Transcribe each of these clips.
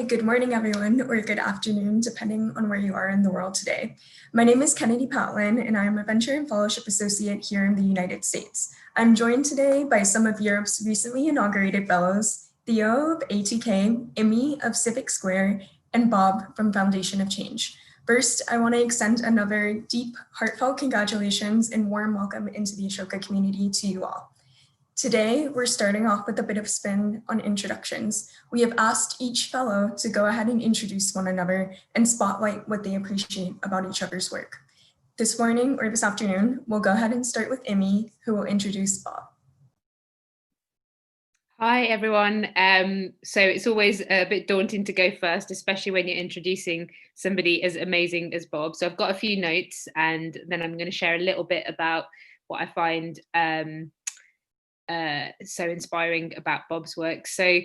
Good morning, everyone, or good afternoon, depending on where you are in the world today. My name is Kennedy Patlin, and I am a Venture and Fellowship Associate here in the United States. I'm joined today by some of Europe's recently inaugurated fellows, Theo of ATK, Imi of Civic Square, and Bob from Foundation of Change. First, I want to extend another deep, heartfelt congratulations and warm welcome into the Ashoka community to you all. Today, we're starting off with a bit of spin on introductions. We have asked each fellow to go ahead and introduce one another and spotlight what they appreciate about each other's work. This morning or this afternoon, we'll go ahead and start with Imi, who will introduce Bob. Hi, everyone. So it's always a bit daunting to go first, especially when you're introducing somebody as amazing as Bob. So I've got a few notes, and then I'm going to share a little bit about what I find so inspiring about Bob's work. So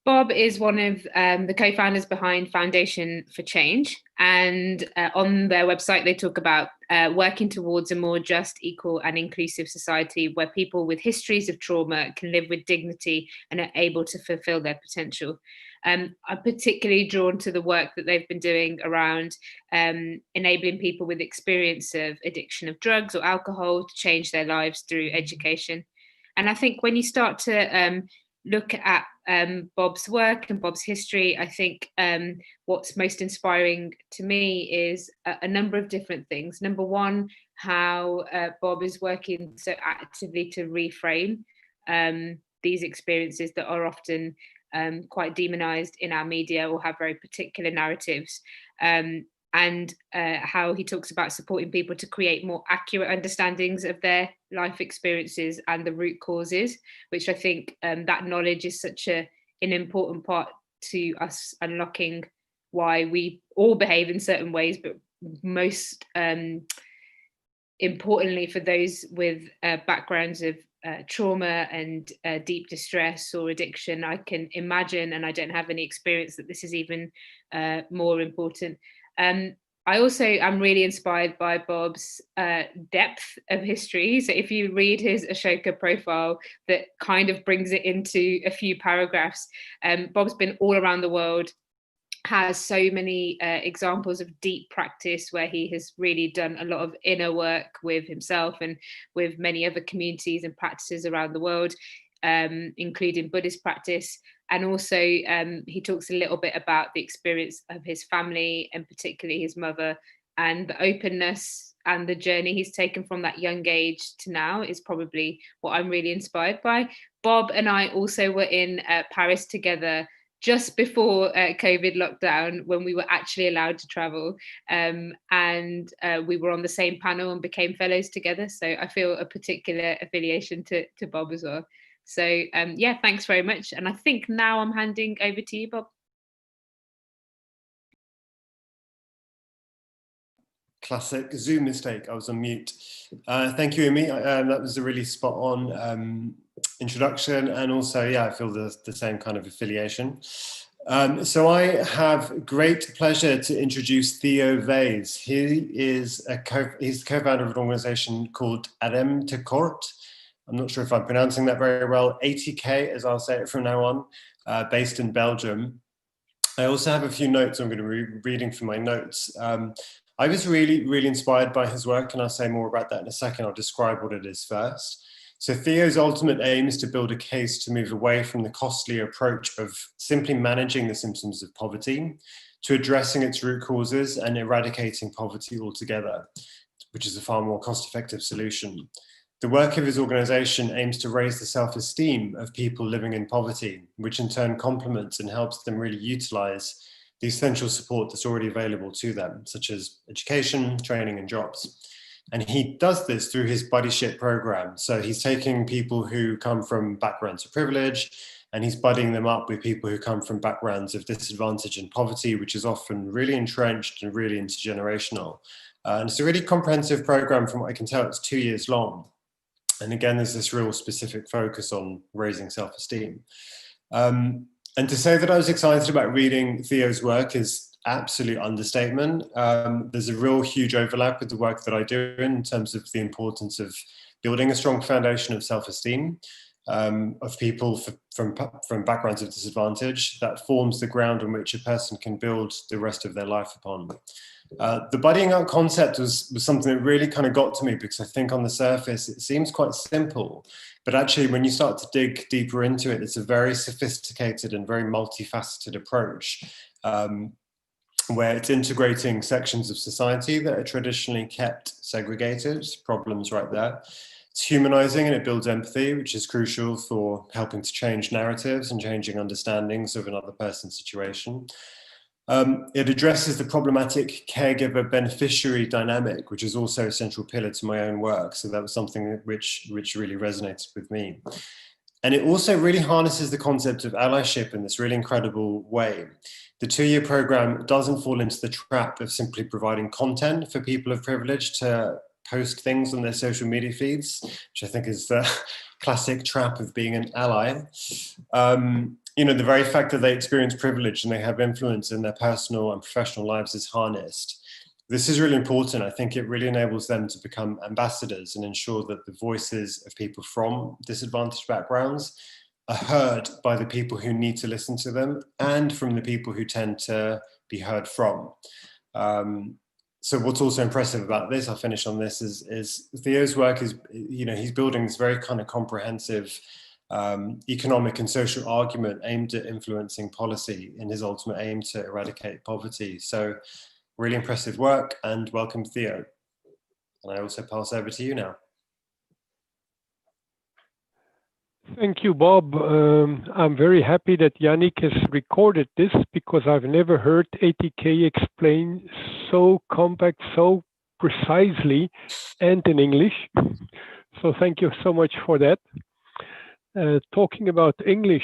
Bob is one of the co-founders behind Foundation for Change, and on their website they talk about working towards a more just, equal and inclusive society where people with histories of trauma can live with dignity and are able to fulfill their potential. I'm particularly drawn to the work that they've been doing around enabling people with experience of addiction of drugs or alcohol to change their lives through education. And I think when you start to look at Bob's work and Bob's history, I think what's most inspiring to me is a number of different things. Number one, how Bob is working so actively to reframe these experiences that are often quite demonized in our media or have very particular narratives. And how he talks about supporting people to create more accurate understandings of their life experiences and the root causes, which I think that knowledge is such an important part to us unlocking why we all behave in certain ways, but most importantly for those with backgrounds of trauma and deep distress or addiction, I can imagine, and I don't have any experience, that this is even more important. I also am really inspired by Bob's depth of history. So if you read his Ashoka profile, that kind of brings it into a few paragraphs. Bob's been all around the world, has so many examples of deep practice where he has really done a lot of inner work with himself and with many other communities and practices around the world, including Buddhist practice. And also he talks a little bit about the experience of his family, and particularly his mother, and the openness and the journey he's taken from that young age to now is probably what I'm really inspired by. Bob and I also were in Paris together just before COVID lockdown, when we were actually allowed to travel, and we were on the same panel and became fellows together. So I feel a particular affiliation to Bob as well. So yeah, thanks very much. And I think now I'm handing over to you, Bob. Classic Zoom mistake, I was on mute. Thank you, Imi. That was a really spot on introduction. And also, yeah, I feel the same kind of affiliation. So I have great pleasure to introduce Theo Vase. He's the co-founder of an organization called Adem te Kort. I'm not sure if I'm pronouncing that very well. ATK, as I'll say it from now on, based in Belgium. I also have a few notes I'm going to be reading from my notes. I was really, really inspired by his work, and I'll say more about that in a second. I'll describe what it is first. So Theo's ultimate aim is to build a case to move away from the costly approach of simply managing the symptoms of poverty to addressing its root causes and eradicating poverty altogether, which is a far more cost-effective solution. The work of his organization aims to raise the self-esteem of people living in poverty, which in turn complements and helps them really utilize the essential support that's already available to them, such as education, training, and jobs. And he does this through his buddyship program. So he's taking people who come from backgrounds of privilege, and he's buddying them up with people who come from backgrounds of disadvantage and poverty, which is often really entrenched and really intergenerational. And it's a really comprehensive program. From what I can tell, it's 2 years long. And again, there's this real specific focus on raising self-esteem. And to say that I was excited about reading Theo's work is absolute understatement. There's a real huge overlap with the work that I do in terms of the importance of building a strong foundation of self-esteem. of people from backgrounds of disadvantage that forms the ground on which a person can build the rest of their life upon. The buddying up concept was something that really kind of got to me, because I think on the surface it seems quite simple, but actually when you start to dig deeper into it, it's a very sophisticated and very multifaceted approach, where it's integrating sections of society that are traditionally kept segregated, problems right there. It's humanizing, and it builds empathy, which is crucial for helping to change narratives and changing understandings of another person's situation. It addresses the problematic caregiver-beneficiary dynamic, which is also a central pillar to my own work. So that was something which really resonated with me. And it also really harnesses the concept of allyship in this really incredible way. The 2-year program doesn't fall into the trap of simply providing content for people of privilege to post things on their social media feeds, which I think is the classic trap of being an ally. You know, the very fact that they experience privilege and they have influence in their personal and professional lives is harnessed. This is really important. I think it really enables them to become ambassadors and ensure that the voices of people from disadvantaged backgrounds are heard by the people who need to listen to them, and from the people who tend to be heard from. So what's also impressive about this, I'll finish on this, is Theo's work is, you know, he's building this very kind of comprehensive economic and social argument aimed at influencing policy in his ultimate aim to eradicate poverty. So really impressive work, and welcome, Theo. And I also pass over to you now. Thank you, Bob. I'm very happy that Yannick has recorded this, because I've never heard ATK explain so compact, so precisely, and in English. So thank you so much for that. Talking about English,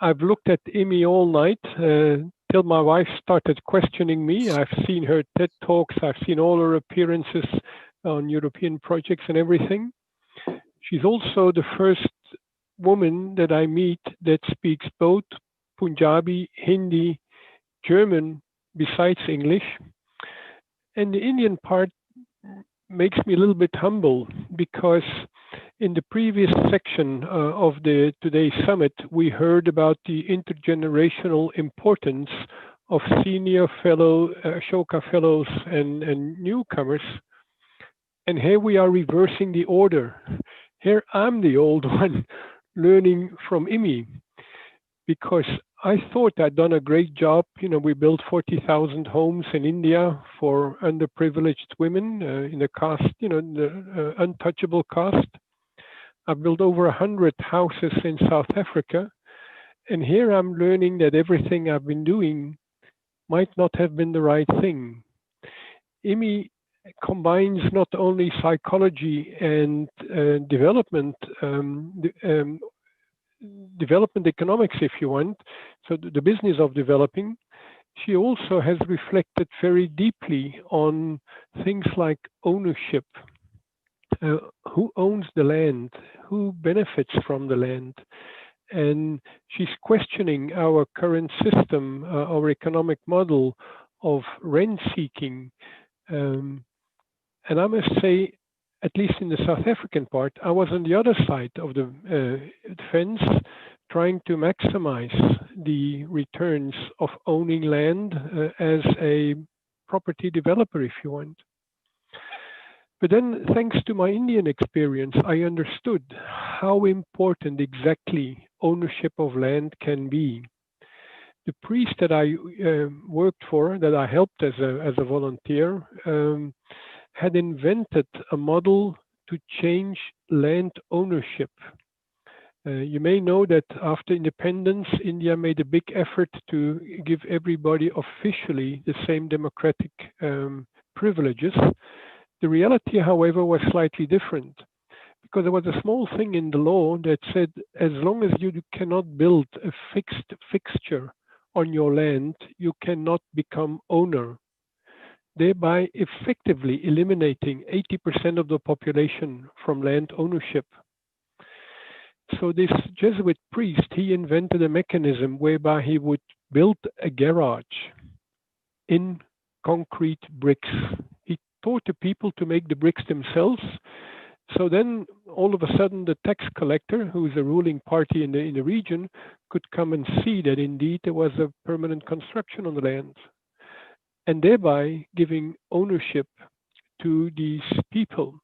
I've looked at Imi all night till my wife started questioning me. I've seen her TED Talks, I've seen all her appearances on European projects and everything. She's also the first woman that I meet that speaks both Punjabi, Hindi, German, besides English. And the Indian part makes me a little bit humble, because in the previous section of the today's summit, we heard about the intergenerational importance of senior fellow Ashoka fellows and newcomers. And here we are reversing the order. Here I'm the old one learning from Imi, because I thought I'd done a great job. You know, we built 40,000 homes in India for underprivileged women in the caste, you know, the untouchable caste. I've built over 100 houses in South Africa. And here I'm learning that everything I've been doing might not have been the right thing. Imi combines not only psychology and development economics, if you want, so the business of developing. She also has reflected very deeply on things like ownership. Who owns the land? Who benefits from the land? And she's questioning our current system, our economic model of rent seeking. And I must say, at least in the South African part, I was on the other side of the fence, trying to maximize the returns of owning land as a property developer, if you want. But then, thanks to my Indian experience, I understood how important exactly ownership of land can be. The priest that I worked for, that I helped as a volunteer, had invented a model to change land ownership. You may know that after independence, India made a big effort to give everybody officially the same democratic privileges. The reality, however, was slightly different, because there was a small thing in the law that said, as long as you cannot build a fixed fixture on your land, you cannot become owner, thereby effectively eliminating 80% of the population from land ownership. So this Jesuit priest, he invented a mechanism whereby he would build a garage in concrete bricks. He taught the people to make the bricks themselves. So then all of a sudden the tax collector, who is a ruling party in the region, could come and see that indeed there was a permanent construction on the land, and thereby giving ownership to these people.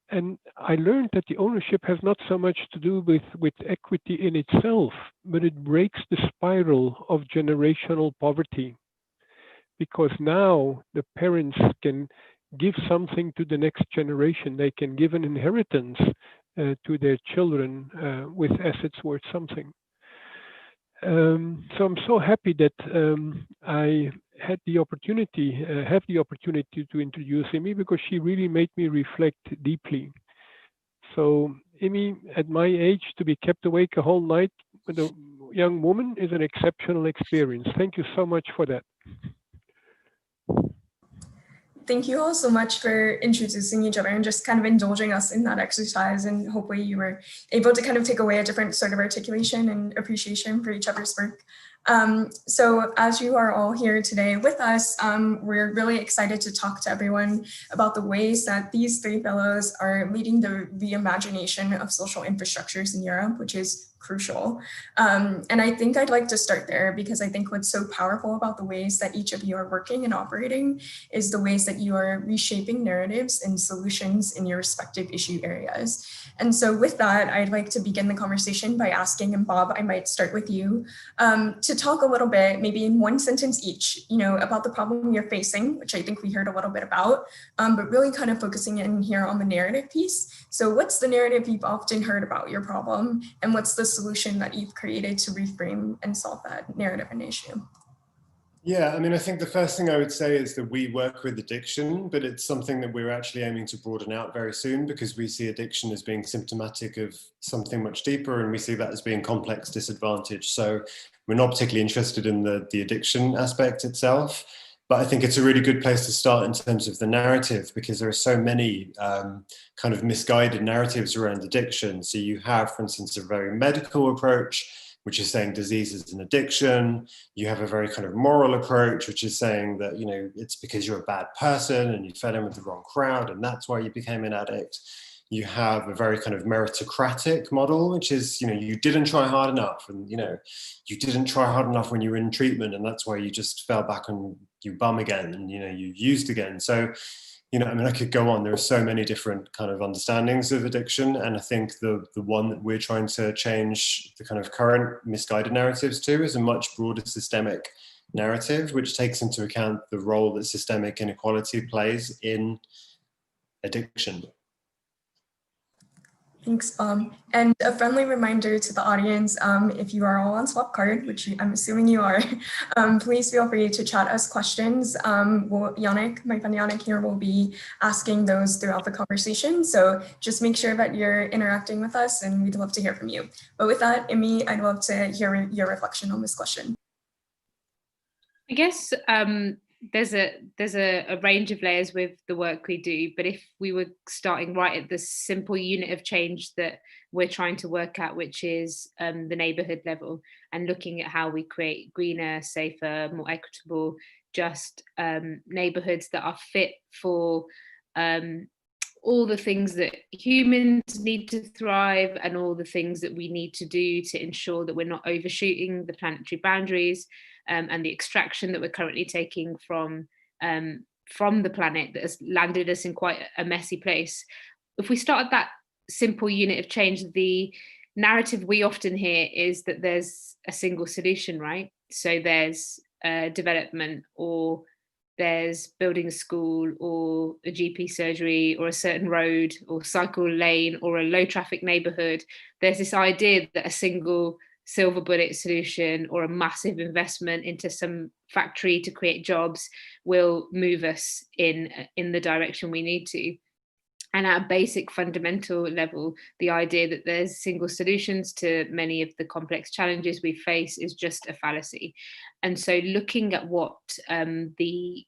And I learned that the ownership has not so much to do with equity in itself, but it breaks the spiral of generational poverty. Because now the parents can give something to the next generation. They can give an inheritance to their children with assets worth something. So I'm so happy that I had the opportunity, have the opportunity to introduce Amy, because she really made me reflect deeply. So Amy, at my age, to be kept awake a whole night with a young woman is an exceptional experience. Thank you so much for that. Thank you all so much for introducing each other and just kind of indulging us in that exercise. And hopefully you were able to kind of take away a different sort of articulation and appreciation for each other's work. So as you are all here today with us, we're really excited to talk to everyone about the ways that these three fellows are leading the reimagination of social infrastructures in Europe, which is crucial. And I think I'd like to start there because I think what's so powerful about the ways that each of you are working and operating is the ways that you are reshaping narratives and solutions in your respective issue areas. And so with that, I'd like to begin the conversation by asking, and Bob, I might start with you, to talk a little bit, maybe in one sentence each, about the problem you're facing, which I think we heard a little bit about, but really kind of focusing in here on the narrative piece. So what's the narrative you've often heard about your problem, and what's the solution that you've created to reframe and solve that narrative and issue? Yeah, I mean, I think the first thing I would say is that we work with addiction, but it's something that we're actually aiming to broaden out very soon, because we see addiction as being symptomatic of something much deeper, and we see that as being complex disadvantage. So we're not particularly interested in the addiction aspect itself, but I think it's a really good place to start in terms of the narrative, because there are so many kind of misguided narratives around addiction. So you have, for instance, a very medical approach, which is saying disease is an addiction. You have a very kind of moral approach, which is saying that, it's because you're a bad person and you fell in with the wrong crowd and that's why you became an addict. You have a very kind of meritocratic model, which is, you didn't try hard enough, and, you didn't try hard enough when you were in treatment, and that's why you just fell back on you bum again, and, you used again. So, I could go on. There are so many different kind of understandings of addiction. And I think the one that we're trying to change the kind of current misguided narratives to is a much broader systemic narrative, which takes into account the role that systemic inequality plays in addiction. Thanks, Bob. And a friendly reminder to the audience, if you are all on Swapcard, which I'm assuming you are, please feel free to chat us questions. Yannick, my friend Yannick here, will be asking those throughout the conversation. So just make sure that you're interacting with us, and we'd love to hear from you. But with that, Imi, I'd love to hear your reflection on this question. I guess there's a range of layers with the work we do, but if we were starting right at the simple unit of change that we're trying to work at, which is the neighborhood level, and looking at how we create greener, safer, more equitable, just neighborhoods that are fit for all the things that humans need to thrive, and all the things that we need to do to ensure that we're not overshooting the planetary boundaries, and the extraction that we're currently taking from the planet that has landed us in quite a messy place. If we start at that simple unit of change, the narrative we often hear is that there's a single solution, right? So there's development, or there's building a school, or a GP surgery, or a certain road, or cycle lane, or a low traffic neighborhood. There's this idea that a single silver bullet solution, or a massive investment into some factory to create jobs, will move us in the direction we need to. And at a basic fundamental level, the idea that there's single solutions to many of the complex challenges we face is just a fallacy. And so looking at what the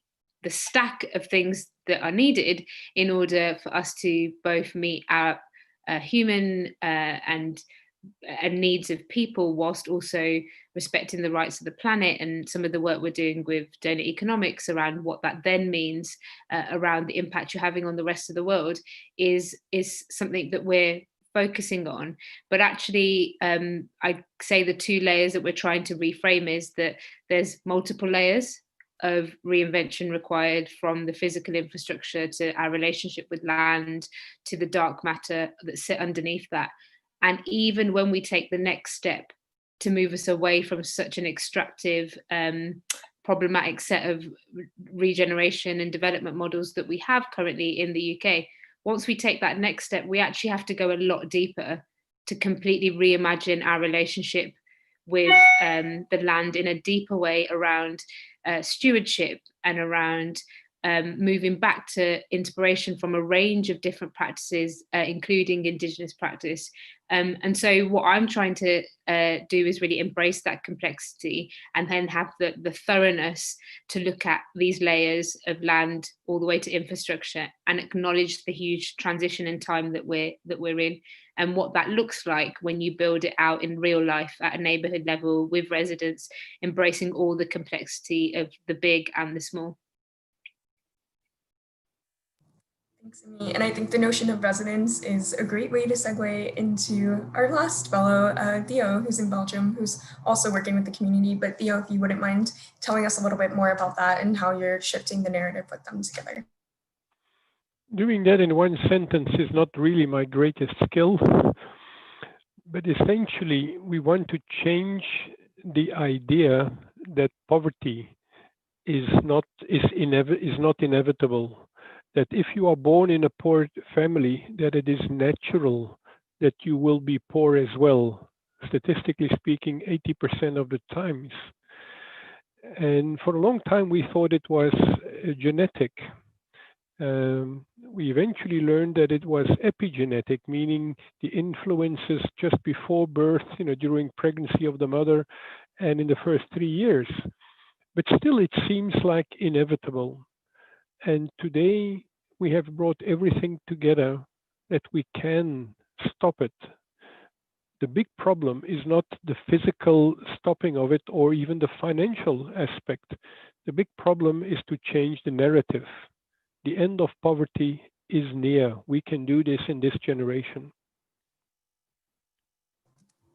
stack of things that are needed in order for us to both meet our human and and needs of people, whilst also respecting the rights of the planet. And some of the work we're doing with donor economics around what that then means around the impact you're having on the rest of the world is something that we're focusing on. But actually, I say the two layers that we're trying to reframe is that there's multiple layers of reinvention required, from the physical infrastructure to our relationship with land to the dark matter that sit underneath that. And even when we take the next step to move us away from such an extractive, problematic set of regeneration and development models that we have currently in the UK, once we take that next step, we actually have to go a lot deeper to completely reimagine our relationship with the land in a deeper way around stewardship and around moving back to inspiration from a range of different practices, including Indigenous practice. And so what I'm trying to do is really embrace that complexity and then have the thoroughness to look at these layers of land all the way to infrastructure and acknowledge the huge transition in time that we're in, and what that looks like when you build it out in real life at a neighborhood level with residents, embracing all the complexity of the big and the small. Thanks, Amy. And I think the notion of resonance is a great way to segue into our last fellow, Theo, who's in Belgium, who's also working with the community. But Theo, if you wouldn't mind telling us a little bit more about that and how you're shifting the narrative with them together. Doing that in one sentence is not really my greatest skill, but essentially we want to change the idea that poverty is not inevitable. That if you are born in a poor family, that it is natural that you will be poor as well. Statistically speaking, 80% of the times. And for a long time, we thought it was genetic. We eventually learned that it was epigenetic, meaning the influences just before birth, during pregnancy of the mother and in the first 3 years. But still, it seems like inevitable. And today we have brought everything together that we can stop it. The big problem is not the physical stopping of it or even the financial aspect. The big problem is to change the narrative. The end of poverty is near. We can do this in this generation.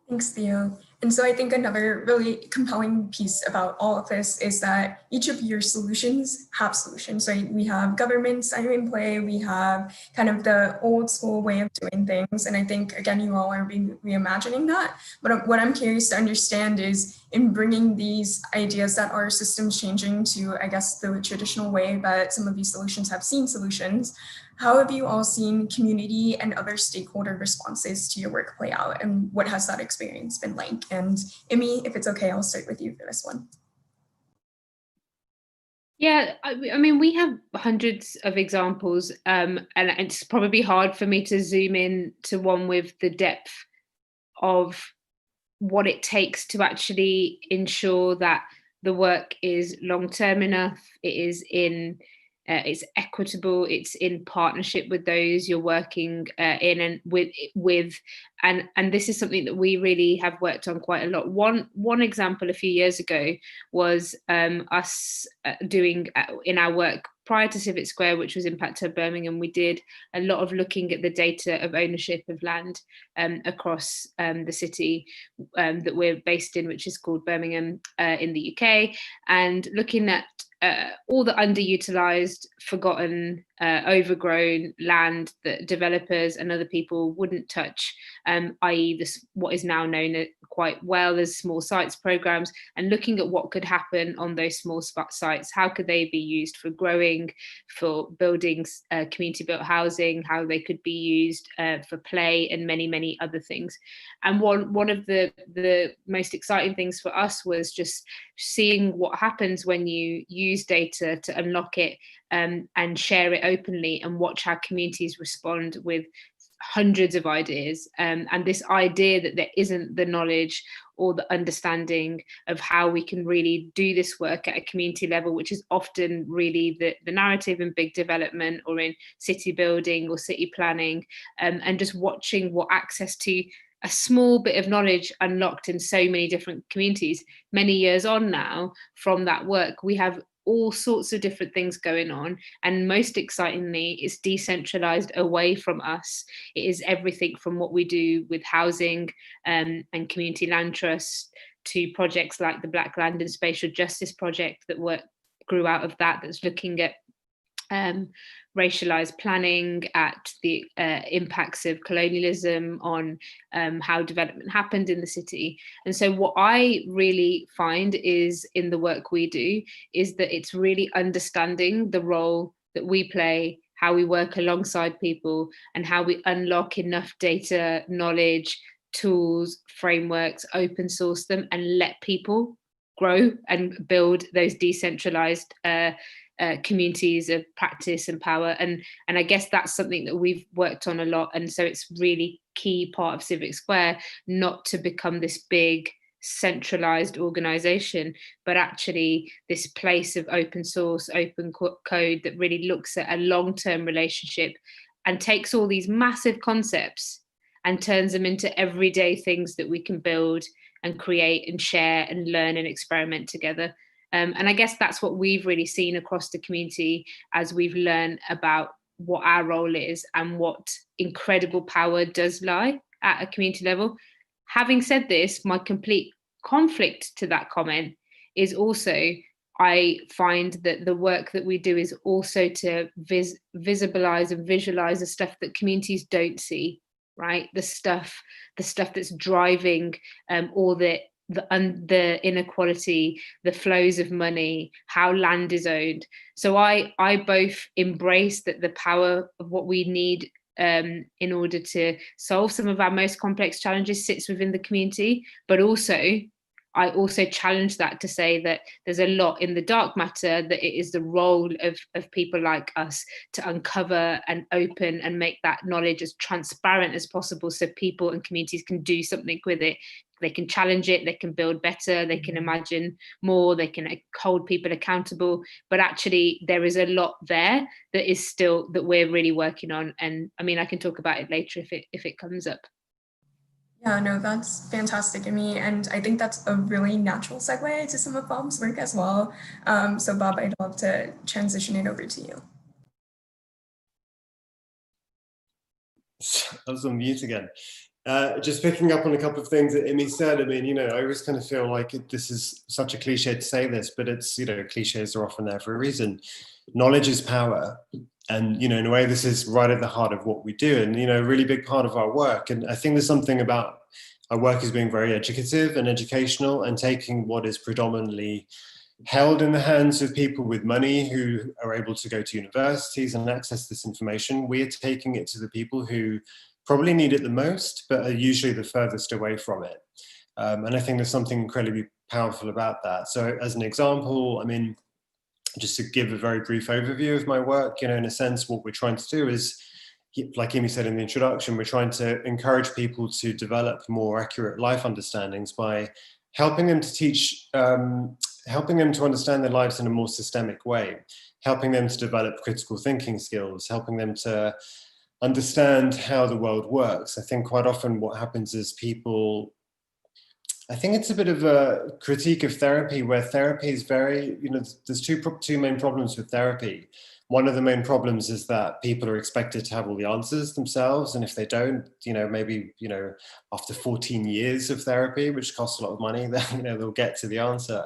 Thanks, Theo. And so I think another really compelling piece about all of this is that each of your solutions have solutions. So we have governments in play, we have kind of the old school way of doing things. And I think, again, you all are reimagining that. But what I'm curious to understand is in bringing these ideas that are systems changing to, I guess, the traditional way that some of these solutions have seen solutions, how have you all seen community and other stakeholder responses to your work play out? And what has that experience been like? And Imi, if it's okay, I'll start with you for this one. Yeah, I mean, we have hundreds of examples, and it's probably hard for me to zoom in to one with the depth of what it takes to actually ensure that the work is long-term enough, it is it's equitable, it's in partnership with those you're working in and with, and this is something that we really have worked on quite a lot. One example a few years ago was us doing in our work prior to Civic Square, which was Impact Hub Birmingham. We did a lot of looking at the data of ownership of land across the city that we're based in, which is called Birmingham in the UK, and looking at all the underutilized, forgotten, overgrown land that developers and other people wouldn't touch, i.e. what is now known quite well as small sites programs, and looking at what could happen on those small sites. How could they be used for growing, for building community built housing, how they could be used for play and many, many other things. And one of the most exciting things for us was just seeing what happens when you use data to unlock it and share it openly, and watch how communities respond with hundreds of ideas, and this idea that there isn't the knowledge or the understanding of how we can really do this work at a community level, which is often really the narrative in big development or in city building or city planning, and just watching what access to a small bit of knowledge unlocked in so many different communities. Many years on now from that work, we have all sorts of different things going on, and most excitingly, it's decentralized away from us. It is everything from what we do with housing and community land trusts to projects like the Black Land and Spatial Justice Project that grew out of that, that's looking at racialized planning, at the impacts of colonialism on how development happened in the city. And so what I really find is in the work we do is that it's really understanding the role that we play, how we work alongside people, and how we unlock enough data, knowledge, tools, frameworks, open source them, and let people grow and build those decentralized communities of practice and power. And I guess that's something that we've worked on a lot. And so it's really key part of Civic Square, not to become this big centralized organization, but actually this place of open source, open code that really looks at a long-term relationship and takes all these massive concepts and turns them into everyday things that we can build and create and share and learn and experiment together. And I guess that's what we've really seen across the community as we've learned about what our role is and what incredible power does lie at a community level. Having said this, my complete conflict to that comment is also, I find that the work that we do is also to visibilize and visualize the stuff that communities don't see, right? The stuff that's driving all the inequality, the flows of money, how land is owned. So I both embrace that the power of what we need in order to solve some of our most complex challenges sits within the community, but also I also challenge that to say that there's a lot in the dark matter, that it is the role of people like us to uncover and open and make that knowledge as transparent as possible so people and communities can do something with it. They can challenge it, they can build better, they can imagine more, they can hold people accountable. But actually, there is a lot there that is still, that we're really working on. And I mean, I can talk about it later if it comes up. Yeah, no, that's fantastic, Imi. And I think that's a really natural segue to some of Bob's work as well. So Bob, I'd love to transition it over to you. I was on mute again. Just picking up on a couple of things that Imi said. I mean, I always kind of feel like this is such a cliche to say this, but it's, cliches are often there for a reason. Knowledge is power. And, in a way, this is right at the heart of what we do and, a really big part of our work. And I think there's something about our work as being very educative and educational and taking what is predominantly held in the hands of people with money who are able to go to universities and access this information. We are taking it to the people who probably need it the most, but are usually the furthest away from it. And I think there's something incredibly powerful about that. So as an example, I mean, just to give a very brief overview of my work, in a sense, what we're trying to do is, like Imi said in the introduction, we're trying to encourage people to develop more accurate life understandings by helping them to teach, helping them to understand their lives in a more systemic way, helping them to develop critical thinking skills, helping them to understand how the world works. I think quite often what happens is people, I think it's a bit of a critique of therapy, where therapy is very, there's two main problems with therapy. One of the main problems is that people are expected to have all the answers themselves. And if they don't, maybe, after 14 years of therapy, which costs a lot of money, then, they'll get to the answer.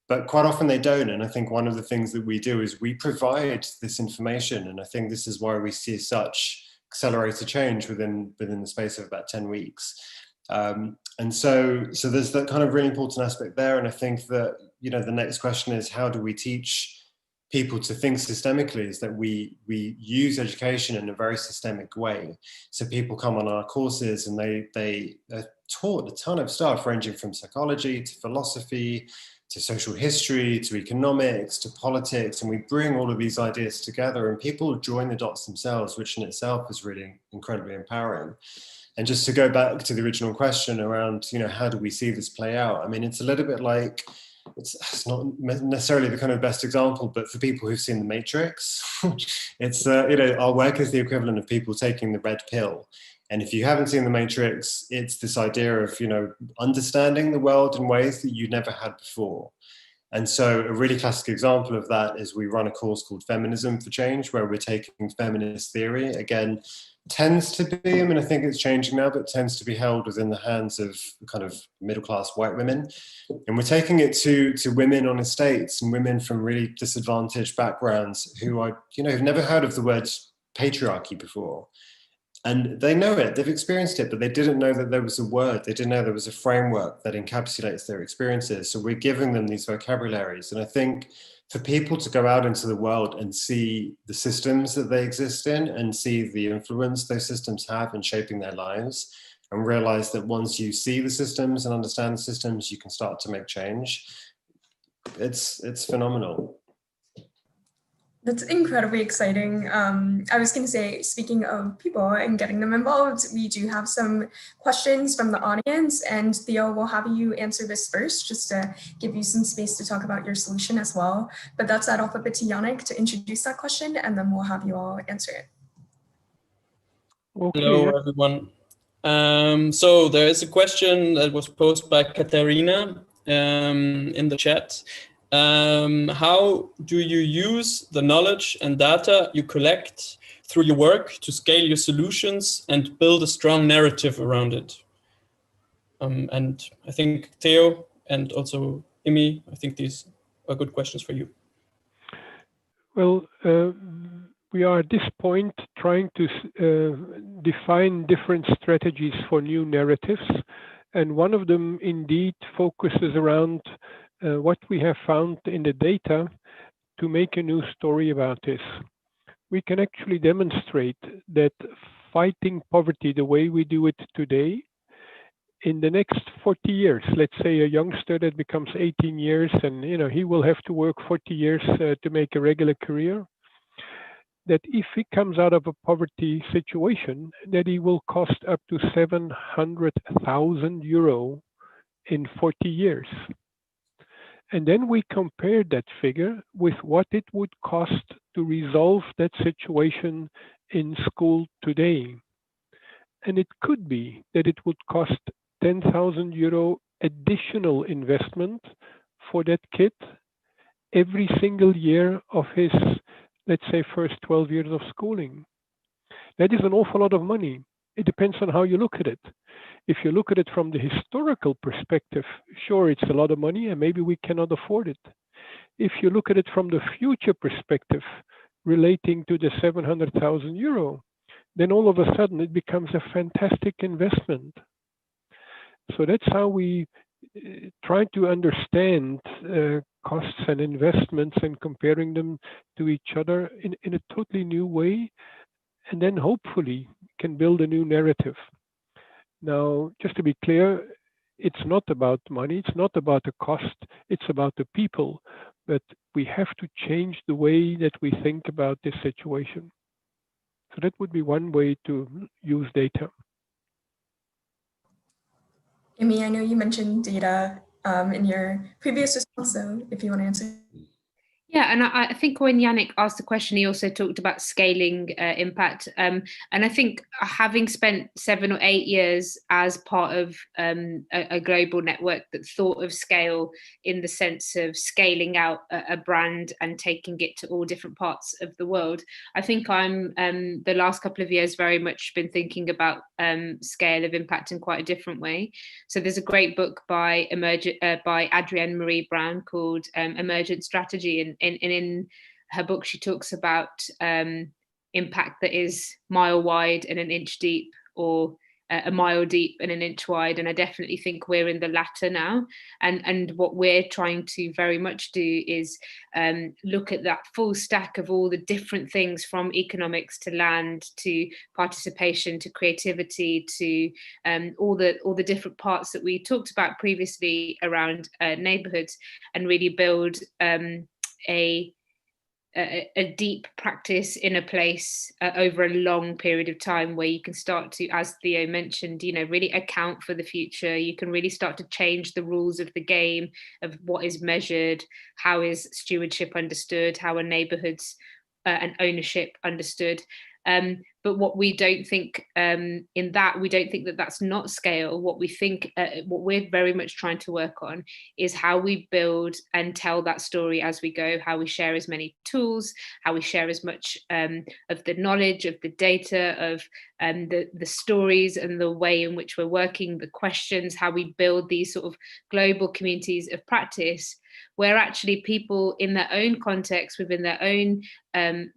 But quite often they don't. And I think one of the things that we do is we provide this information. And I think this is why we see such accelerated change within the space of about 10 weeks. And so there's that kind of really important aspect there. And I think that, the next question is, how do we teach people to think systemically? Is that we use education in a very systemic way. So people come on our courses and they are taught a ton of stuff ranging from psychology to philosophy, to social history, to economics, to politics. And we bring all of these ideas together and people join the dots themselves, which in itself is really incredibly empowering. And just to go back to the original question around, how do we see this play out? I mean, it's a little bit like, it's not necessarily the kind of best example, but for people who've seen The Matrix, it's, our work is the equivalent of people taking the red pill. And if you haven't seen The Matrix, it's this idea of, understanding the world in ways that you never had before. And so a really classic example of that is we run a course called Feminism for Change, where we're taking feminist theory, again, tends to be, I think it's changing now, but tends to be held within the hands of kind of middle-class white women. And we're taking it to women on estates and women from really disadvantaged backgrounds who are, have never heard of the word patriarchy before. And they know it, they've experienced it, but they didn't know that there was a word, they didn't know there was a framework that encapsulates their experiences. So we're giving them these vocabularies. And I think for people to go out into the world and see the systems that they exist in and see the influence those systems have in shaping their lives, and realize that once you see the systems and understand the systems, you can start to make change. It's phenomenal. That's incredibly exciting. I was going to say, speaking of people and getting them involved, we do have some questions from the audience, and Theo will have you answer this first, just to give you some space to talk about your solution as well. But that's that off a bit to Yannick to introduce that question, and then we'll have you all answer it. Okay. Hello, everyone. So there is a question that was posed by Katarina in the chat. How do you use the knowledge and data you collect through your work to scale your solutions and build a strong narrative around it? And I think Theo and also Imi, I think these are good questions for you. Well, we are at this point trying to define different strategies for new narratives. And one of them indeed focuses around what we have found in the data to make a new story about this. We can actually demonstrate that fighting poverty the way we do it today, in the next 40 years, let's say a youngster that becomes 18 years and he will have to work 40 years to make a regular career, that if he comes out of a poverty situation, that he will cost up to 700,000 euro in 40 years. And then we compared that figure with what it would cost to resolve that situation in school today. And it could be that it would cost 10,000 euro additional investment for that kid every single year of his, let's say, first 12 years of schooling. That is an awful lot of money. It depends on how you look at it. If you look at it from the historical perspective, sure, it's a lot of money and maybe we cannot afford it. If you look at it from the future perspective relating to the 700,000 euro, then all of a sudden it becomes a fantastic investment. So that's how we try to understand costs and investments and comparing them to each other in a totally new way, and then hopefully can build a new narrative. Now, just to be clear, it's not about money, it's not about the cost, it's about the people, but we have to change the way that we think about this situation. So that would be one way to use data. Amy, I know you mentioned data in your previous response, so if you want to answer. Yeah, and I think when Yannick asked the question, he also talked about scaling impact. And I think having spent 7 or 8 years as part of a global network that thought of scale in the sense of scaling out a brand and taking it to all different parts of the world, I think I'm the last couple of years very much been thinking about scale of impact in quite a different way. So there's a great book by Adrienne Marie Brown called Emergent Strategy, and in her book she talks about impact that is mile wide and an inch deep, or a mile deep and an inch wide. And I definitely think we're in the latter now. And what we're trying to very much do is look at that full stack of all the different things, from economics to land to participation to creativity to all the different parts that we talked about previously around neighborhoods, and really build a deep practice in a place over a long period of time, where you can start to, as Theo mentioned, really account for the future. You can really start to change the rules of the game, of what is measured, how is stewardship understood, how are neighborhoods and ownership understood. But what we don't think in that, we don't think that that's not scale. What we think, what we're very much trying to work on is how we build and tell that story as we go, how we share as many tools, how we share as much of the knowledge, of the data, of the stories and the way in which we're working, the questions, how we build these sort of global communities of practice, where actually people in their own context, within their own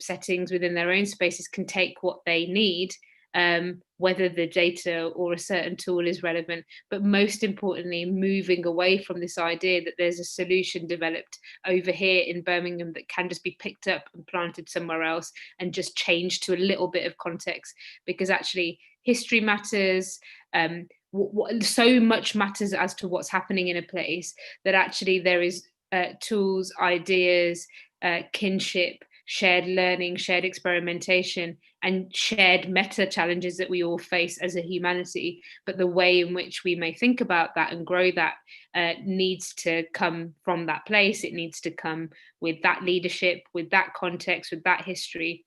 settings, within their own spaces, can take what they need, whether the data or a certain tool is relevant, but most importantly, moving away from this idea that there's a solution developed over here in Birmingham that can just be picked up and planted somewhere else and just changed to a little bit of context, because actually history matters. So much matters as to what's happening in a place, that actually there is tools, ideas, kinship, shared learning, shared experimentation, and shared meta challenges that we all face as a humanity. But the way in which we may think about that and grow that needs to come from that place. It needs to come with that leadership, with that context, with that history.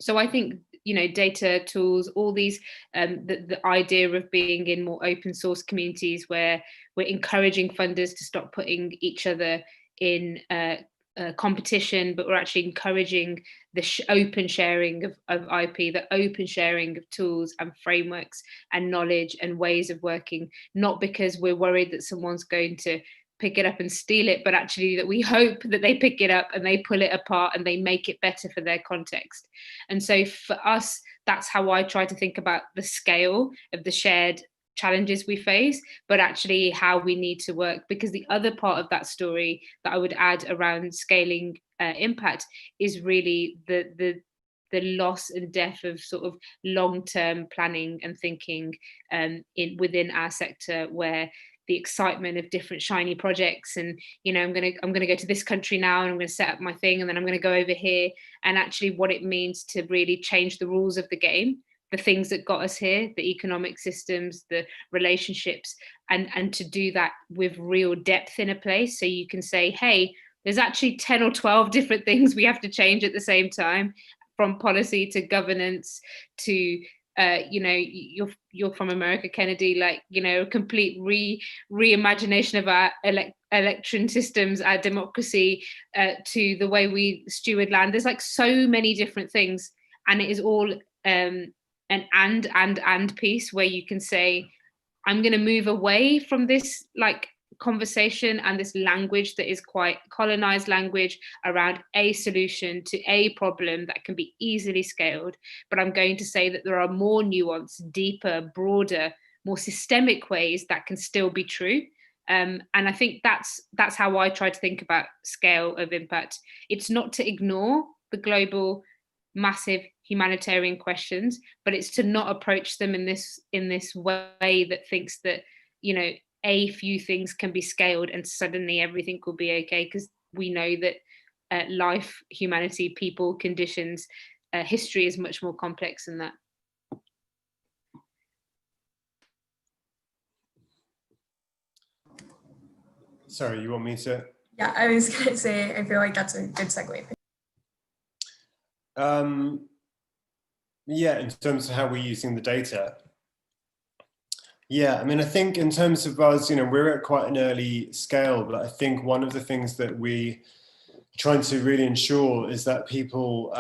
So I think, you know, data, tools, all these, the idea of being in more open source communities where we're encouraging funders to stop putting each other in competition, but we're actually encouraging the open sharing of IP, the open sharing of tools and frameworks and knowledge and ways of working, not because we're worried that someone's going to pick it up and steal it, but actually that we hope that they pick it up and they pull it apart and they make it better for their context. And so for us, that's how I try to think about the scale of the shared challenges we face, but actually how we need to work. Because the other part of that story that I would add around scaling impact is really the loss and death of sort of long-term planning and thinking within our sector, where the excitement of different shiny projects and, you know, I'm gonna go to this country now and I'm gonna set up my thing and then I'm gonna go over here, and actually what it means to really change the rules of the game, the things that got us here, the economic systems, the relationships, and to do that with real depth in a place. So you can say, hey, there's actually 10 or 12 different things we have to change at the same time, from policy to governance to you know, you're from America, Kennedy, like, you know, complete reimagination of our election systems, our democracy, to the way we steward land. There's like so many different things, and it is all an and piece where you can say, I'm going to move away from this like conversation and this language that is quite colonized language around a solution to a problem that can be easily scaled. But I'm going to say that there are more nuanced, deeper, broader, more systemic ways that can still be true. And I think that's how I try to think about scale of impact. It's not to ignore the global massive humanitarian questions, but it's to not approach them in this way that thinks that, you know, a few things can be scaled and suddenly everything will be okay, because we know that life, humanity, people, conditions, history is much more complex than that. Sorry, you want me to? Yeah, I was going to say, I feel like that's a good segue. Yeah, in terms of how we're using the data. Yeah, I mean, I think in terms of us, you know, we're at quite an early scale, but I think one of the things that we trying to really ensure is that people,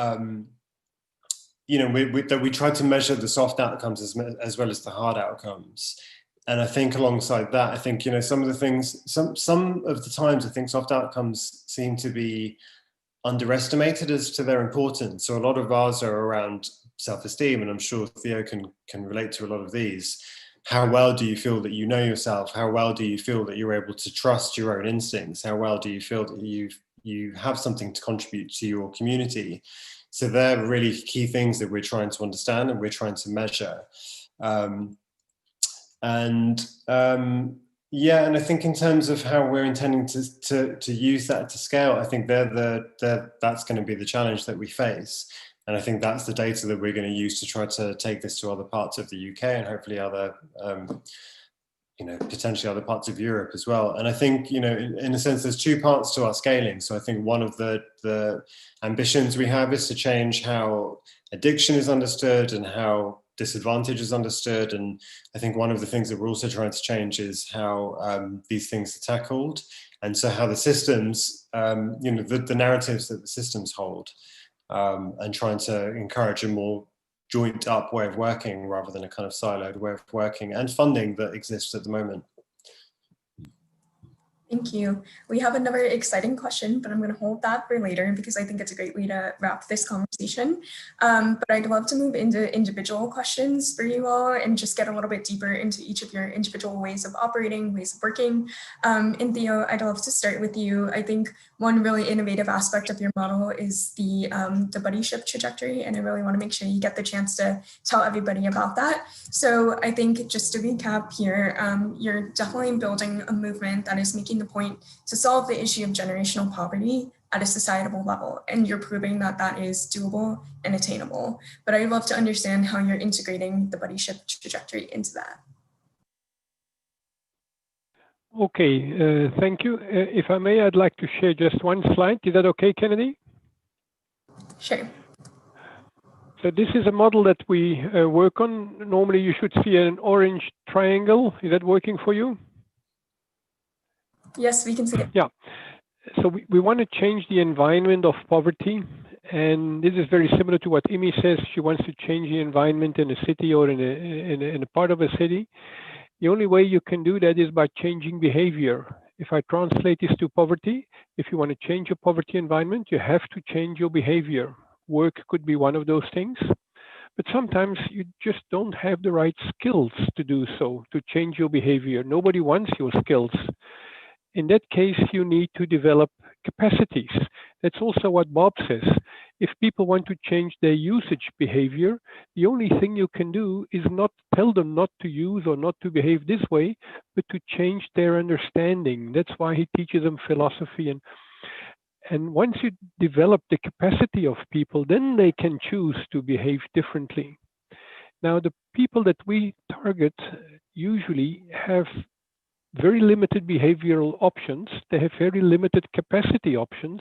you know, that we try to measure the soft outcomes as well as the hard outcomes. And I think alongside that, I think, you know, some of the things, some of the times I think soft outcomes seem to be underestimated as to their importance. So a lot of ours are around self-esteem, and I'm sure Theo can relate to a lot of these. How well do you feel that you know yourself? How well do you feel that you're able to trust your own instincts? How well do you feel that you have something to contribute to your community? So they're really key things that we're trying to understand and we're trying to measure. Yeah, and I think in terms of how we're intending to use that to scale, I think that's going to be the challenge that we face. And I think that's the data that we're going to use to try to take this to other parts of the UK and hopefully other potentially other parts of Europe as well. And I think, in a sense, there's two parts to our scaling. So I think one of the ambitions we have is to change how addiction is understood and how disadvantage is understood. And I think one of the things that we're also trying to change is how these things are tackled. And so how the systems, the narratives that the systems hold, and trying to encourage a more joint up way of working rather than a kind of siloed way of working, and funding that exists at the moment. Thank you. We have another exciting question, but I'm going to hold that for later because I think it's a great way to wrap this conversation. But I'd love to move into individual questions for you all and just get a little bit deeper into each of your individual ways of operating, ways of working. And Theo, I'd love to start with you. I think one really innovative aspect of your model is the buddyship trajectory, and I really want to make sure you get the chance to tell everybody about that. So I think just to recap here, you're definitely building a movement that is making the point to solve the issue of generational poverty at a societal level, and you're proving that that is doable and attainable. But I'd love to understand how you're integrating the buddyship trajectory into that. Okay, thank you. If I may, I'd like to share just one slide. Is that okay, Kennedy? Sure. So this is a model that we work on. Normally you should see an orange triangle. Is that working for you? Yes, we can see it. Yeah. So we want to change the environment of poverty. And this is very similar to what Imi says. She wants to change the environment in a city or in a part of a city. The only way you can do that is by changing behavior. If I translate this to poverty, if you want to change your poverty environment, you have to change your behavior. Work could be one of those things. But sometimes you just don't have the right skills to do so, to change your behavior. Nobody wants your skills. In that case, you need to develop capacities. That's also what Bob says. If people want to change their usage behavior, the only thing you can do is not tell them not to use or not to behave this way, but to change their understanding. That's why he teaches them philosophy. And once you develop the capacity of people, then they can choose to behave differently. Now, the people that we target usually have very limited behavioral options. They have very limited capacity options.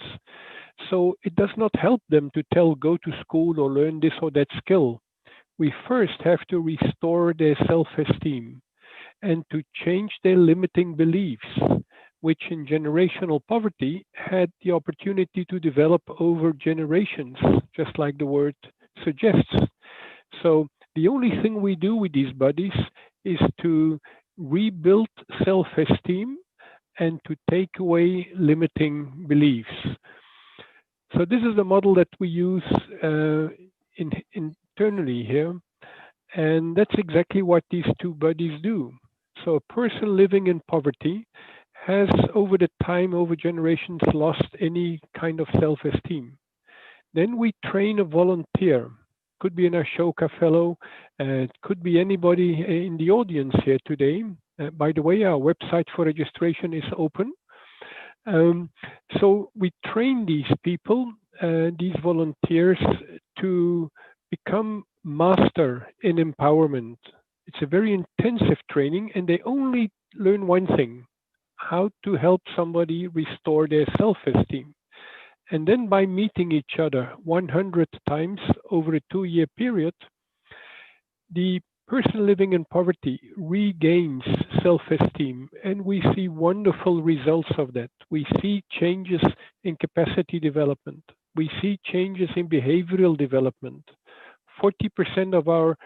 So it does not help them to go to school or learn this or that skill. We first have to restore their self-esteem and to change their limiting beliefs, which in generational poverty had the opportunity to develop over generations, just like the word suggests. So the only thing we do with these buddies is to rebuild self-esteem and to take away limiting beliefs. So this is the model that we use internally here. And that's exactly what these two buddies do. So a person living in poverty has over the time, over generations, lost any kind of self-esteem. Then we train a volunteer. Could be an Ashoka fellow, it could be anybody in the audience here today. By the way, our website for registration is open. So we train these people, these volunteers, to become master in empowerment. It's a very intensive training, and they only learn one thing: how to help somebody restore their self-esteem. And then by meeting each other 100 times over a 2-year period, the person living in poverty regains self-esteem, and we see wonderful results of that. We see changes in capacity development. We see changes in behavioral development. 40% of our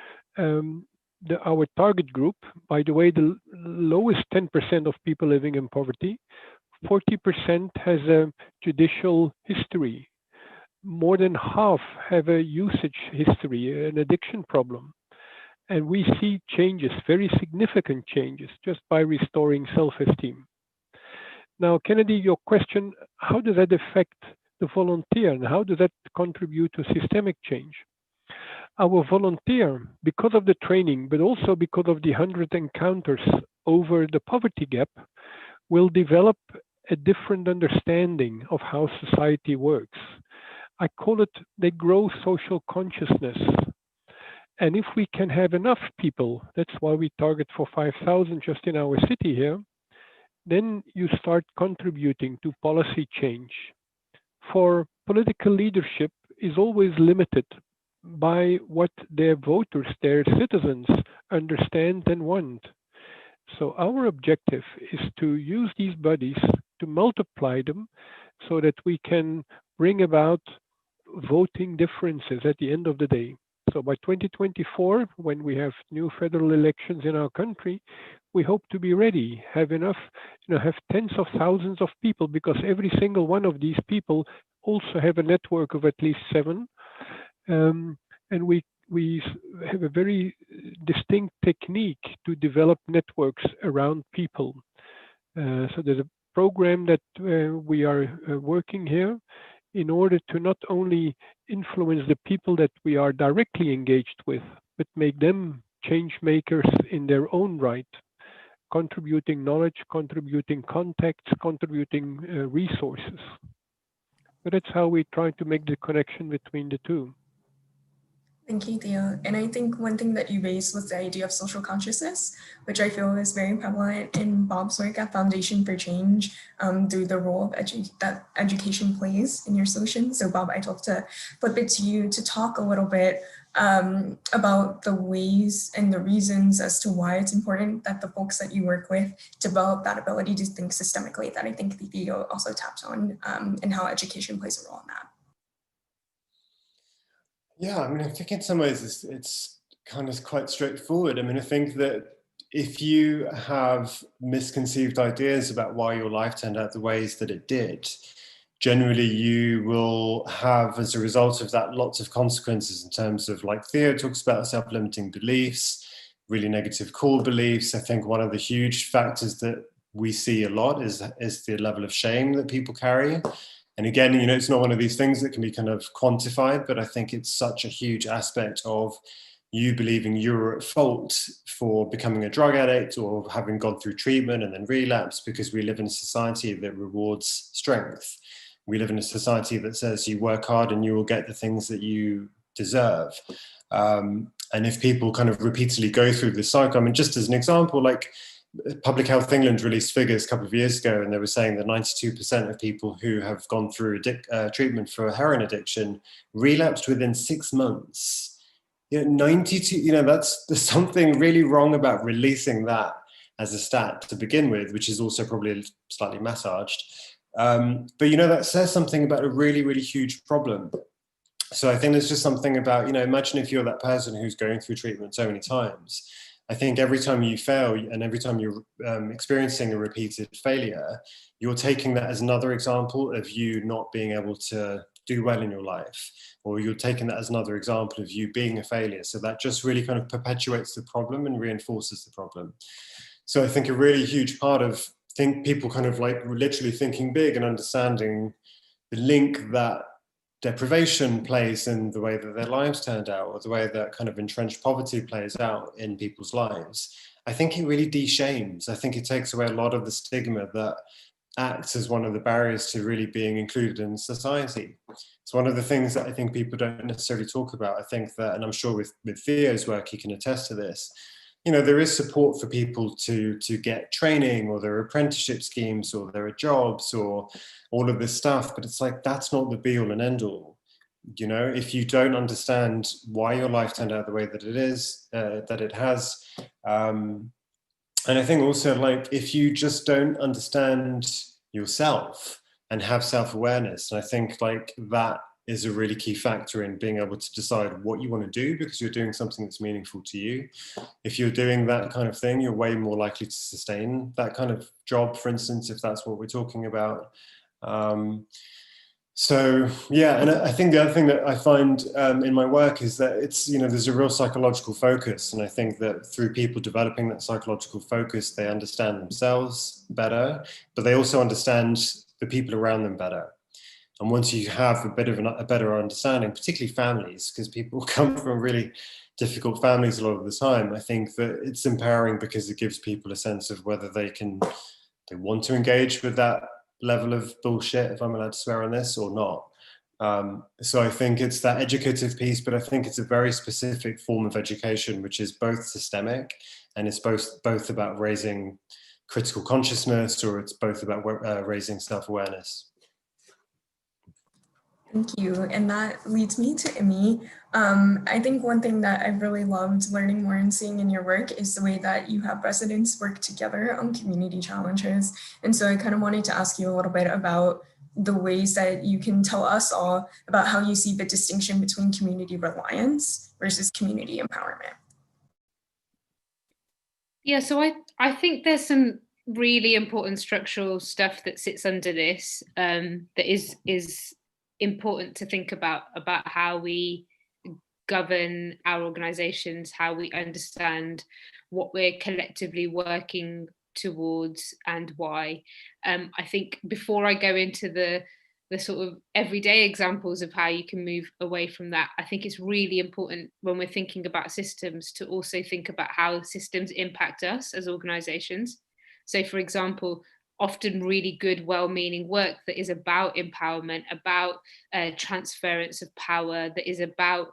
target group, by the way, the lowest 10% of people living in poverty, 40% has a judicial history. More than half have a usage history, an addiction problem. And we see changes, very significant changes, just by restoring self-esteem. Now, Kennedy, your question, how does that affect the volunteer and how does that contribute to systemic change? Our volunteer, because of the training, but also because of the 100 encounters over the poverty gap, will develop a different understanding of how society works. I call it, they grow social consciousness. And if we can have enough people, that's why we target for 5,000 just in our city here, then you start contributing to policy change. For political leadership is always limited by what their voters, their citizens understand and want. So our objective is to use these bodies to multiply them so that we can bring about voting differences at the end of the day. So by 2024, when we have new federal elections in our country, we hope to be ready, have enough, have tens of thousands of people, because every single one of these people also have a network of at least 7. And we have a very distinct technique to develop networks around people. So there's a program that we are working here in order to not only influence the people that we are directly engaged with, but make them change makers in their own right, contributing knowledge, contributing contacts, contributing resources. But that's how we try to make the connection between the two. Thank you, Theo. And I think one thing that you raised was the idea of social consciousness, which I feel is very prevalent in Bob's work at Foundation for Change through the role of that education plays in your solution. So Bob, I'd love to flip it to you to talk a little bit about the ways and the reasons as to why it's important that the folks that you work with develop that ability to think systemically that I think Theo also tapped on, and how education plays a role in that. Yeah, I mean, I think in some ways it's kind of quite straightforward. I mean, I think that if you have misconceived ideas about why your life turned out the ways that it did, generally you will have, as a result of that, lots of consequences in terms of, like Theo talks about, self-limiting beliefs, really negative core beliefs. I think one of the huge factors that we see a lot is the level of shame that people carry. And again, it's not one of these things that can be kind of quantified, but I think it's such a huge aspect of you believing you're at fault for becoming a drug addict or having gone through treatment and then relapse, because we live in a society that rewards strength. We live in a society that says you work hard and you will get the things that you deserve. And if people kind of repeatedly go through this cycle, I mean, just as an example, like Public Health England released figures a couple of years ago, and they were saying that 92% of people who have gone through treatment for heroin addiction relapsed within 6 months. 92, there's something really wrong about releasing that as a stat to begin with, which is also probably slightly massaged. But that says something about a really, really huge problem. So I think there's just something about, imagine if you're that person who's going through treatment so many times. I think every time you fail and every time you're experiencing a repeated failure, you're taking that as another example of you not being able to do well in your life, or you're taking that as another example of you being a failure. So that just really kind of perpetuates the problem and reinforces the problem. So I think a really huge part of people kind of like literally thinking big and understanding the link that deprivation plays in the way that their lives turned out, or the way that kind of entrenched poverty plays out in people's lives. I think it really de-shames. I think it takes away a lot of the stigma that acts as one of the barriers to really being included in society. It's one of the things that I think people don't necessarily talk about. I think that, and I'm sure with Theo's work, he can attest to this, there is support for people to get training, or there are apprenticeship schemes, or there are jobs, or all of this stuff, but it's like, that's not the be all and end all. If you don't understand why your life turned out the way that it is, that it has, and I think also, like, if you just don't understand yourself and have self-awareness, and I think like that is a really key factor in being able to decide what you want to do, because you're doing something that's meaningful to you. If you're doing that kind of thing, you're way more likely to sustain that kind of job, for instance, if that's what we're talking about. So yeah, and I think the other thing that I find in my work is that it's, there's a real psychological focus, and I think that through people developing that psychological focus, they understand themselves better, but they also understand the people around them better. And once you have a better understanding, particularly families, because people come from really difficult families a lot of the time, I think that it's empowering, because it gives people a sense of whether they want to engage with that level of bullshit, if I'm allowed to swear on this, or not. So I think it's that educative piece, but I think it's a very specific form of education, which is both systemic and it's both about raising critical consciousness, or it's both about raising self-awareness. Thank you. And that leads me to Imi. I think one thing that I've really loved learning more and seeing in your work is the way that you have residents work together on community challenges. And so I kind of wanted to ask you a little bit about the ways that you can tell us all about how you see the distinction between community reliance versus community empowerment. Yeah, so I think there's some really important structural stuff that sits under this that is important to think about how we govern our organizations, how we understand what we're collectively working towards and why. I think before I go into the sort of everyday examples of how you can move away from that, I think it's really important when we're thinking about systems to also think about how systems impact us as organizations. So for example, often really good, well-meaning work that is about empowerment, about transference of power, that is about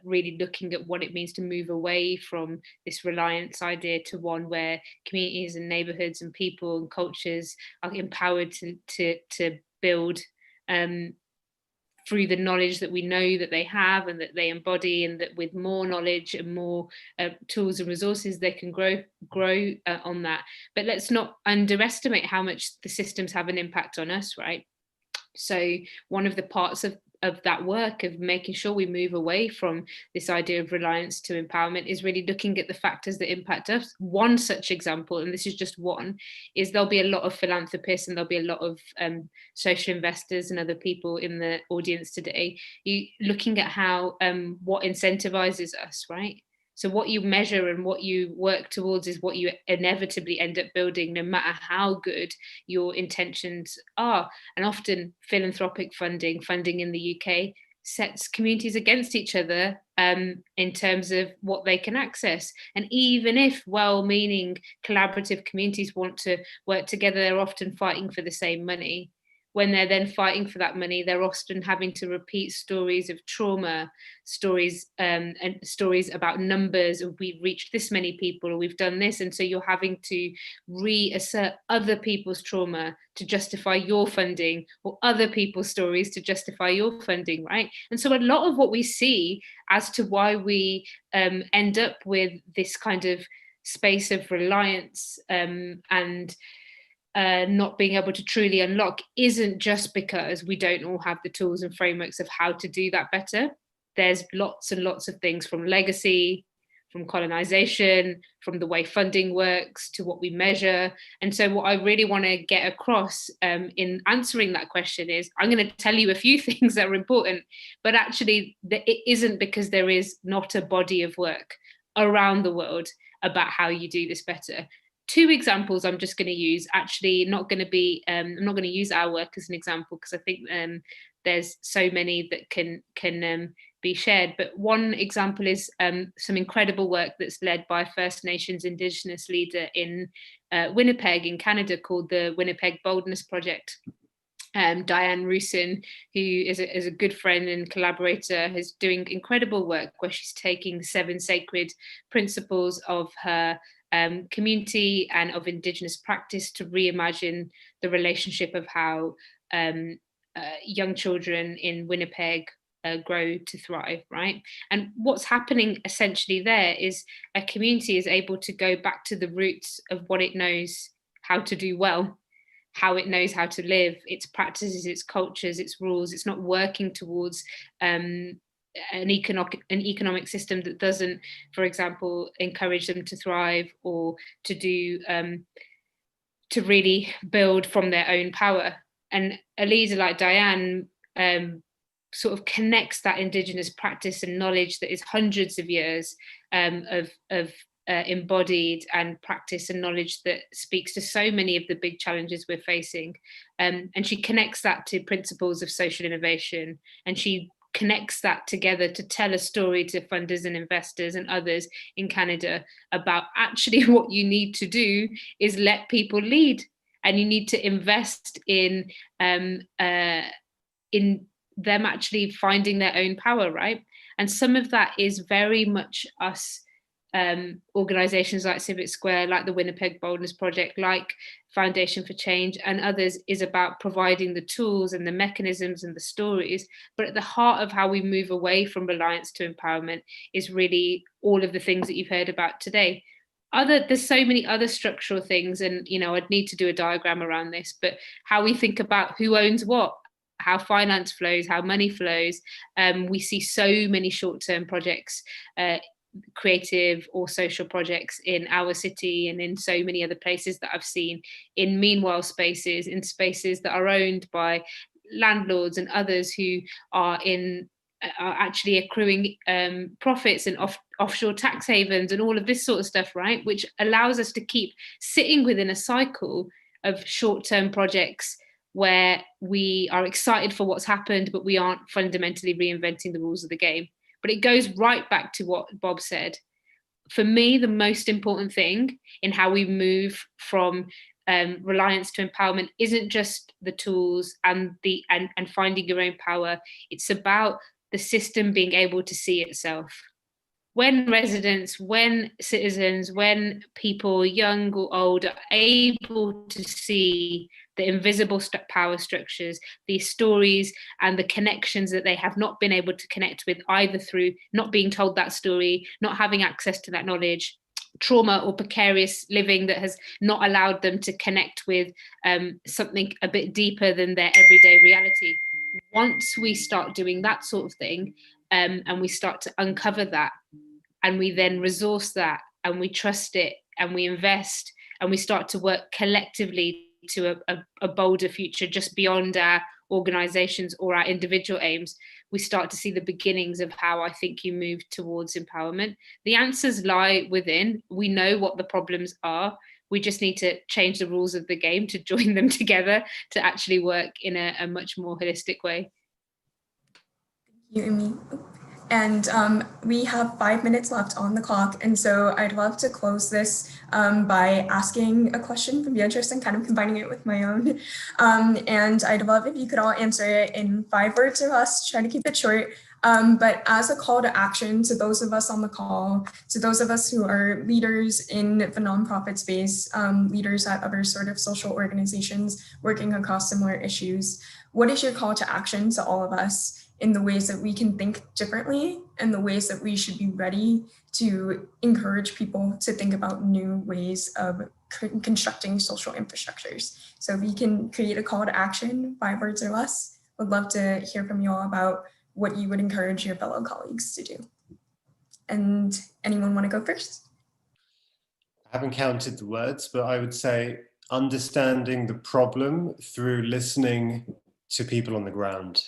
really looking at what it means to move away from this reliance idea to one where communities and neighborhoods and people and cultures are empowered to build through the knowledge that we know that they have and that they embody, and that with more knowledge and more tools and resources they can grow on that. But let's not underestimate how much the systems have an impact on us, right? So one of the parts of that work of making sure we move away from this idea of reliance to empowerment is really looking at the factors that impact us. One such example, and this is just one, is there'll be a lot of philanthropists and there'll be a lot of social investors and other people in the audience today, looking at how what incentivizes us, right? So what you measure and what you work towards is what you inevitably end up building, no matter how good your intentions are. And often philanthropic funding in the UK sets communities against each other in terms of what they can access. And even if well-meaning collaborative communities want to work together, they're often fighting for the same money. When they're then fighting for that money, they're often having to repeat stories of trauma, stories and stories about numbers, or we've reached this many people, or we've done this. And so you're having to reassert other people's trauma to justify your funding, or other people's stories to justify your funding, right? And so a lot of what we see as to why we end up with this kind of space of reliance and not being able to truly unlock isn't just because we don't all have the tools and frameworks of how to do that better. There's lots and lots of things, from legacy, from colonization, from the way funding works to what we measure. And so what I really want to get across in answering that question is, I'm going to tell you a few things that are important, but actually it isn't because there is not a body of work around the world about how you do this better. Two examples I'm just going to use, actually not going to be, I'm not going to use our work as an example because I think there's so many that can be shared. But one example is some incredible work that's led by a First Nations Indigenous leader in Winnipeg in Canada called the Winnipeg Boldness Project. Diane Rusin, who is a good friend and collaborator, is doing incredible work where she's taking the 7 sacred principles of her community and of Indigenous practice to reimagine the relationship of how young children in Winnipeg grow to thrive, right? And what's happening essentially there is a community is able to go back to the roots of what it knows how to do well, how it knows how to live, its practices, its cultures, its rules. It's not working towards an economic system that doesn't, for example, encourage them to thrive or to do to really build from their own power. And a leader like Diane sort of connects that Indigenous practice and knowledge that is hundreds of years of embodied and practice and knowledge that speaks to so many of the big challenges we're facing. And she connects that to principles of social innovation, and she connects that together to tell a story to funders and investors and others in Canada about actually what you need to do is let people lead, and you need to invest in in them actually finding their own power, right? And some of that is very much us, organizations like Civic Square, like the Winnipeg Boldness Project, like Foundation for Change and others, is about providing the tools and the mechanisms and the stories. But at the heart of how we move away from reliance to empowerment is really all of the things that you've heard about today. There's so many other structural things, and I'd need to do a diagram around this, but how we think about who owns what, how finance flows, how money flows. We see so many short-term projects, creative or social projects in our city and in so many other places that I've seen, in meanwhile spaces, in spaces that are owned by landlords and others who are actually accruing profits in offshore tax havens and all of this sort of stuff, right? Which allows us to keep sitting within a cycle of short-term projects where we are excited for what's happened, but we aren't fundamentally reinventing the rules of the game. But it goes right back to what Bob said. For me, the most important thing in how we move from reliance to empowerment isn't just the tools and finding your own power. It's about the system being able to see itself. When residents, when citizens, when people, young or old, are able to see the invisible power structures, these stories and the connections that they have not been able to connect with, either through not being told that story, not having access to that knowledge, trauma or precarious living that has not allowed them to connect with something a bit deeper than their everyday reality. Once we start doing that sort of thing, and we start to uncover that, and we then resource that, and we trust it, and we invest, and we start to work collectively to a bolder future just beyond our organizations or our individual aims, we start to see the beginnings of how I think you move towards empowerment. The answers lie within. We know what the problems are. We just need to change the rules of the game to join them together to actually work in a much more holistic way. Thank you, Amy. And we have 5 minutes left on the clock. And so I'd love to close this by asking a question from Beatrice and kind of combining it with my own. And I'd love if you could all answer it in 5 words or less, try to keep it short. But as a call to action to those of us on the call, to those of us who are leaders in the nonprofit space, leaders at other sort of social organizations working across similar issues, what is your call to action to all of us in the ways that we can think differently and the ways that we should be ready to encourage people to think about new ways of constructing social infrastructures? So if you can create a call to action, 5 words or less, would love to hear from you all about what you would encourage your fellow colleagues to do. And anyone want to go first? I haven't counted the words, but I would say understanding the problem through listening to people on the ground.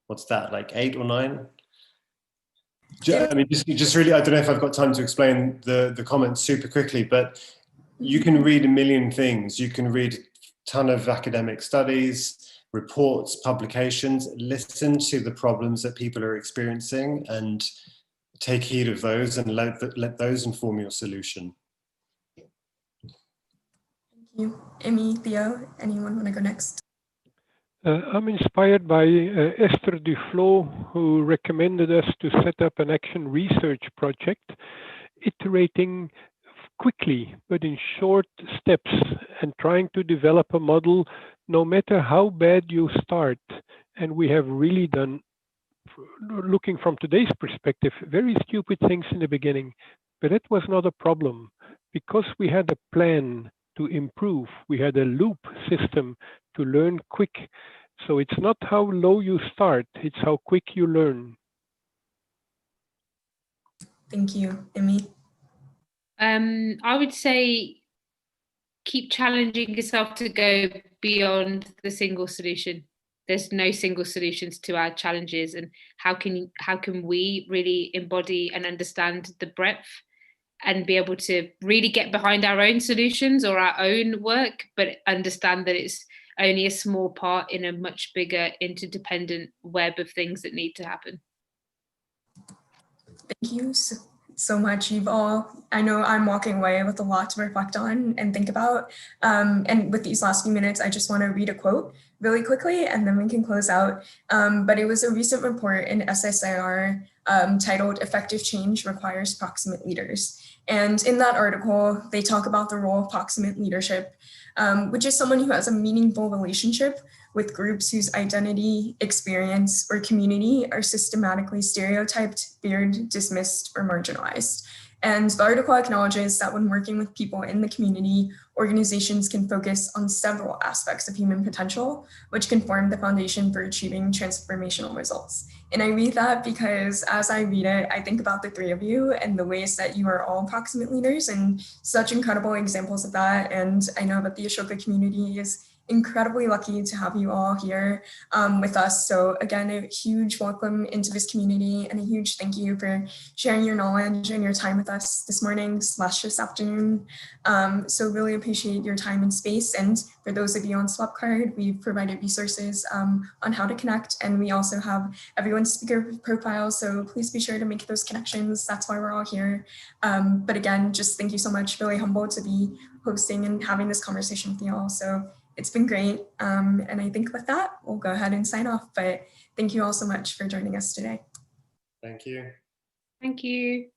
What's that, like 8 or 9? I mean, just really, I don't know if I've got time to explain the comments super quickly, but you can read a million things. You can read a ton of academic studies, reports, publications, listen to the problems that people are experiencing and take heed of those and let those inform your solution. Thank you. Amy, Theo, anyone want to go next? I'm inspired by Esther Duflo, who recommended us to set up an action research project, iterating quickly, but in short steps, and trying to develop a model no matter how bad you start. And we have really done, looking from today's perspective, very stupid things in the beginning, but it was not a problem because we had a plan to improve. We had a loop system to learn quick. So it's not how low you start, it's how quick you learn. Thank you, Amy. I would say keep challenging yourself to go beyond the single solution. There's no single solutions to our challenges, and how can we really embody and understand the breadth and be able to really get behind our own solutions or our own work, but understand that it's only a small part in a much bigger interdependent web of things that need to happen. Thank you. so much. I know I'm walking away with a lot to reflect on and think about. And with these last few minutes, I just want to read a quote really quickly, and then we can close out. But it was a recent report in SSIR titled "Effective Change Requires Proximate Leaders." And in that article, they talk about the role of proximate leadership, which is someone who has a meaningful relationship with groups whose identity, experience, or community are systematically stereotyped, feared, dismissed, or marginalized. And the article acknowledges that when working with people in the community, organizations can focus on several aspects of human potential, which can form the foundation for achieving transformational results. And I read that because as I read it, I think about the three of you and the ways that you are all proximate leaders and such incredible examples of that. And I know that the Ashoka community is incredibly lucky to have you all here with us. So again, a huge welcome into this community and a huge thank you for sharing your knowledge and your time with us this morning / this afternoon. So really appreciate your time and space. And for those of you on Swapcard, we've provided resources on how to connect. And we also have everyone's speaker profile. So please be sure to make those connections. That's why we're all here. But again, just thank you so much. Really humbled to be hosting and having this conversation with you all. So it's been great. And I think with that, we'll go ahead and sign off. But thank you all so much for joining us today. Thank you. Thank you.